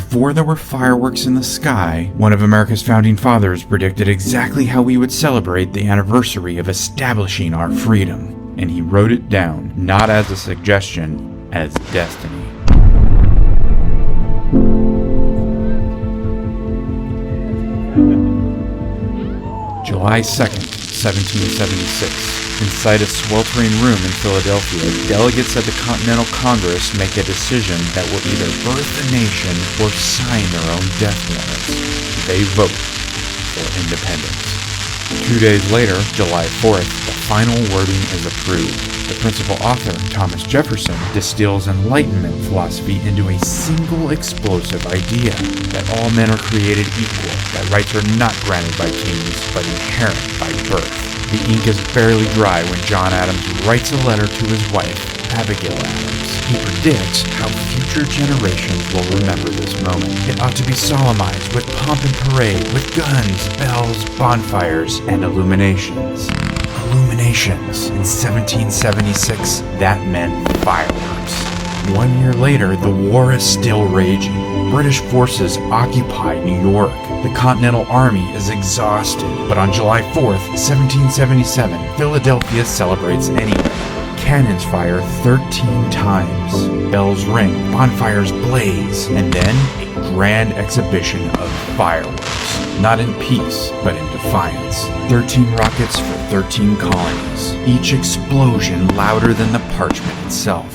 before there were fireworks in the sky, one of America's founding fathers predicted exactly how we would celebrate the anniversary of establishing our freedom. And he wrote it down, not as a suggestion, as destiny. July 2nd, 1776. Inside a sweltering room in Philadelphia, delegates at the Continental Congress make a decision that will either birth a nation or sign their own death warrants. They vote for independence. 2 days later, July 4th, the final wording is approved. The principal author, Thomas Jefferson, distills Enlightenment philosophy into a single explosive idea that all men are created equal, that rights are not granted by kings, but inherent by birth. The ink is barely dry when John Adams writes a letter to his wife, Abigail Adams. He predicts how future generations will remember this moment. It ought to be solemnized with pomp and parade, with guns, bells, bonfires, and illuminations. Illuminations. In 1776, that meant fireworks. 1 year later, the war is still raging. British forces occupy New York. The Continental Army is exhausted. But on July 4th, 1777, Philadelphia celebrates anyway. Cannons fire 13 times. Bells ring, bonfires blaze, and then a grand exhibition of fireworks. Not in peace, but in defiance. 13 rockets for 13 colonies. Each explosion louder than the parchment itself.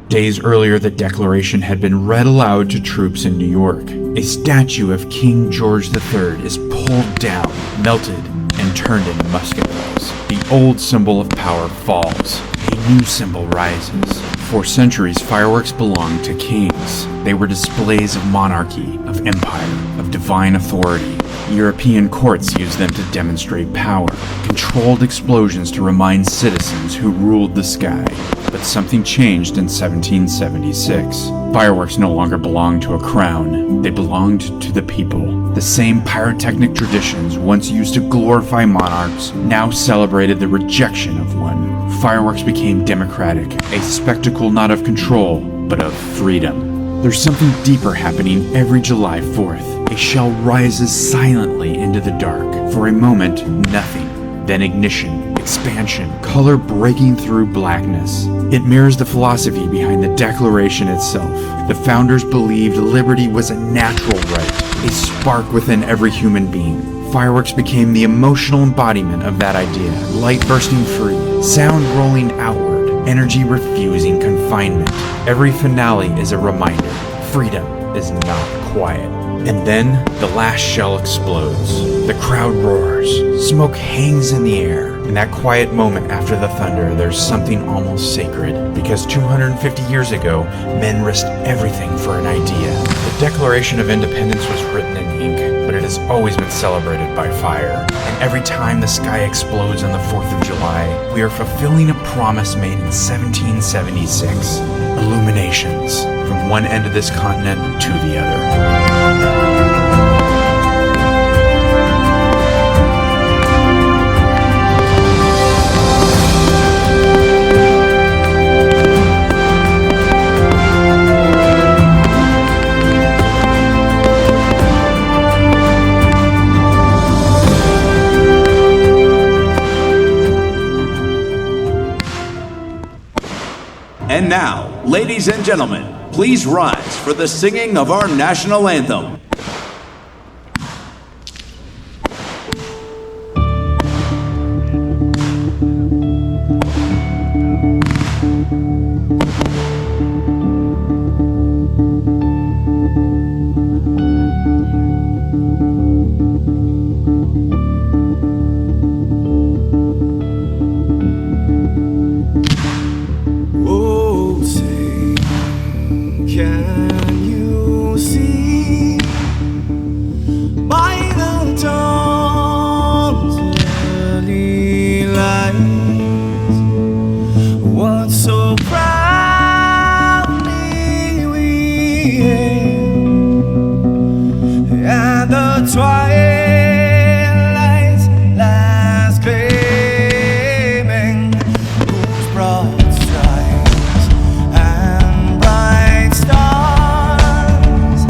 Days earlier, the Declaration had been read aloud to troops in New York. A statue of King George III is pulled down, melted, and turned into musket balls. The old symbol of power falls. A new symbol rises. For centuries, fireworks belonged to kings. They were displays of monarchy, of empire, of divine authority. European courts used them to demonstrate power, controlled explosions to remind citizens who ruled the sky. But something changed in 1776. Fireworks no longer belonged to a crown. They belonged to the people. The same pyrotechnic traditions once used to glorify monarchs now celebrated the rejection of one. Fireworks became democratic, a spectacle not of control, but of freedom. There's something deeper happening every July 4th. A shell rises silently into the dark. For a moment, nothing. Then ignition, expansion, color breaking through blackness. It mirrors the philosophy behind the Declaration itself. The founders believed liberty was a natural right, a spark within every human being. Fireworks became the emotional embodiment of that idea. Light bursting free, sound rolling outward, energy refusing confinement. Every finale is a reminder. Freedom is not quiet. And then, the last shell explodes. The crowd roars. Smoke hangs in the air. In that quiet moment after the thunder, there's something almost sacred. Because 250 years ago, men risked everything for an idea. The Declaration of Independence was written in ink, but it has always been celebrated by fire. And every time the sky explodes on the 4th of July, we are fulfilling a promise made in 1776. Illuminations, from one end of this continent to the other. And now, ladies and gentlemen, please rise for the singing of our national anthem. Can you see by the dawn's early light what so proudly we hailed at the twilight's last gleaming, whose broad stripes and bright stars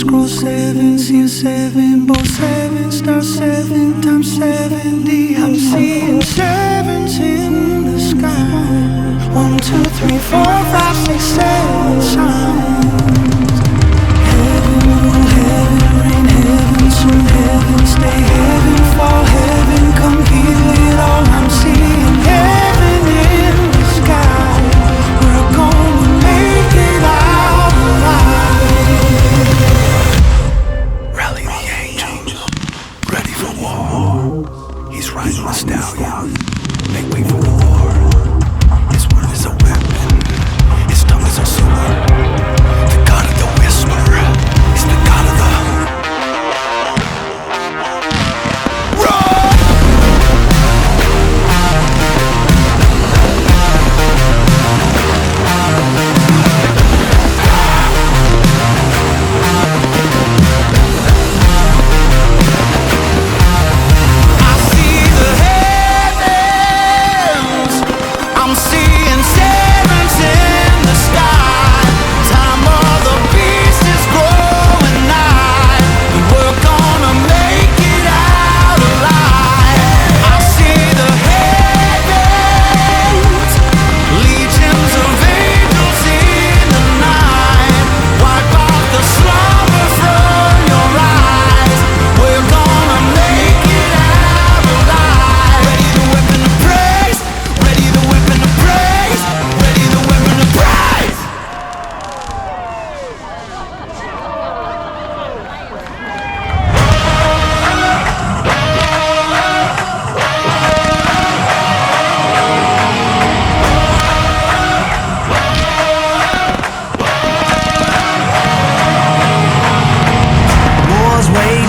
scroll 7, see a 7, both 7, star 7 times 70. I'm seeing sevens in the sky. 1, 2, 3, 4, 5, 6, 7 signs. Heaven rule, heaven rain, heaven soon, heaven stay, heaven fall, heaven come heal it all. I'm seeing heaven in the sky. We're gonna make it out alive. Rally the angels, ready for war. He's riding the stallion, make way for the Lord. His word is a weapon, his tongue is a sword. The God of the whisper is the God of the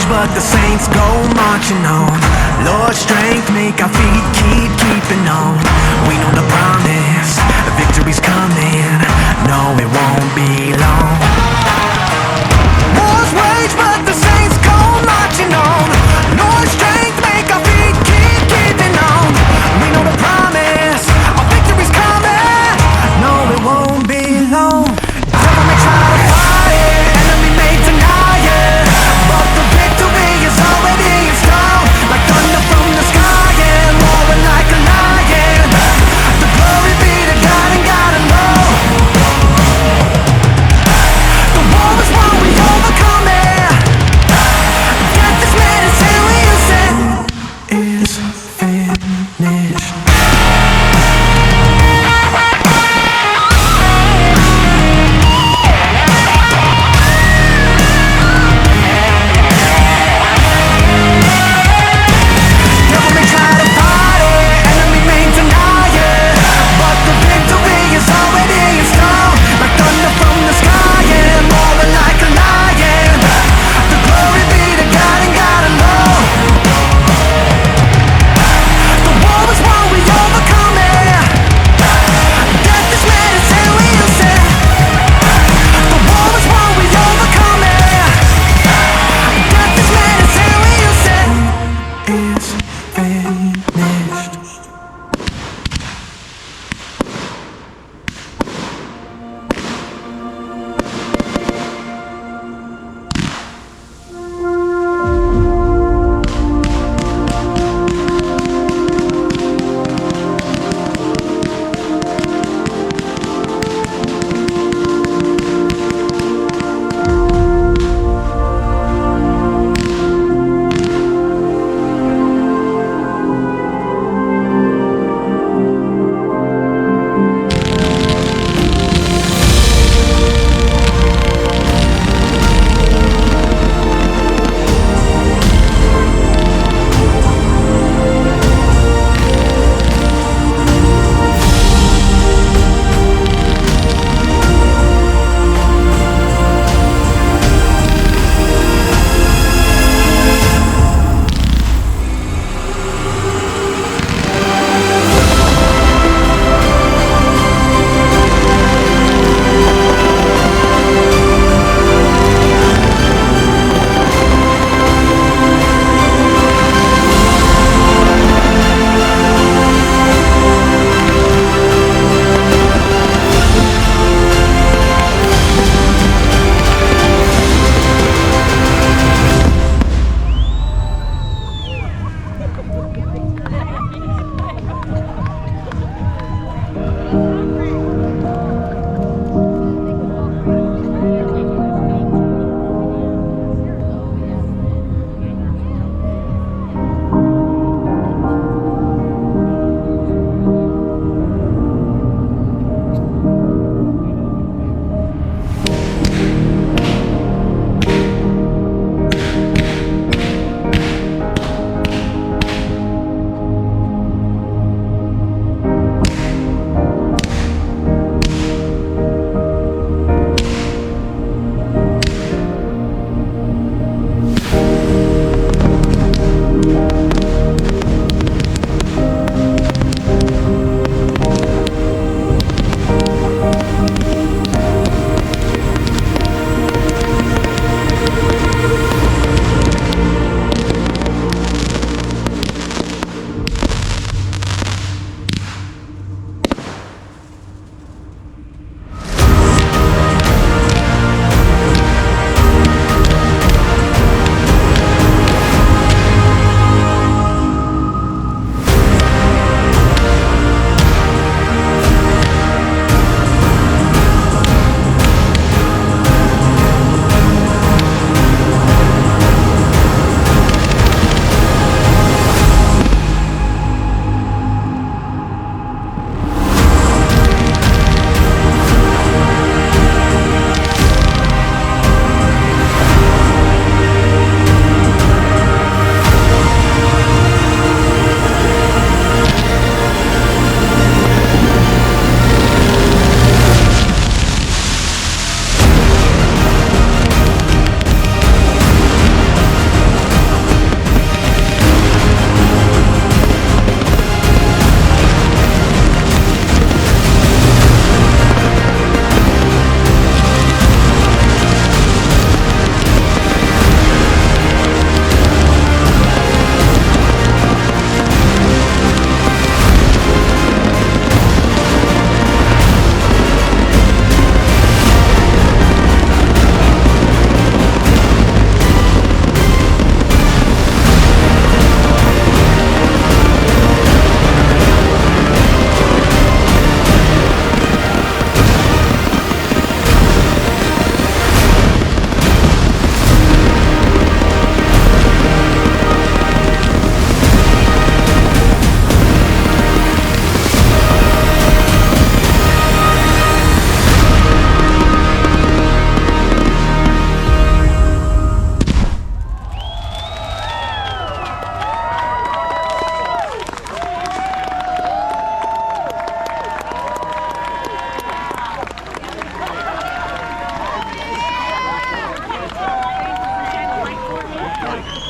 but the saints go marching on. Lord, strength, make our feet keep keeping on. We know the promise, the victory's coming. No, it won't be long. War's wage, but the saints go marching on. Lord, strength, make our feet keep keeping on. We know the promise, our victory's coming. No, it won't be long. Devil may try to fight it, enemy may deny it, but the victory is already installed. Like thunder from the sky and roaring like a lion. The glory be to God and God alone. The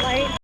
light.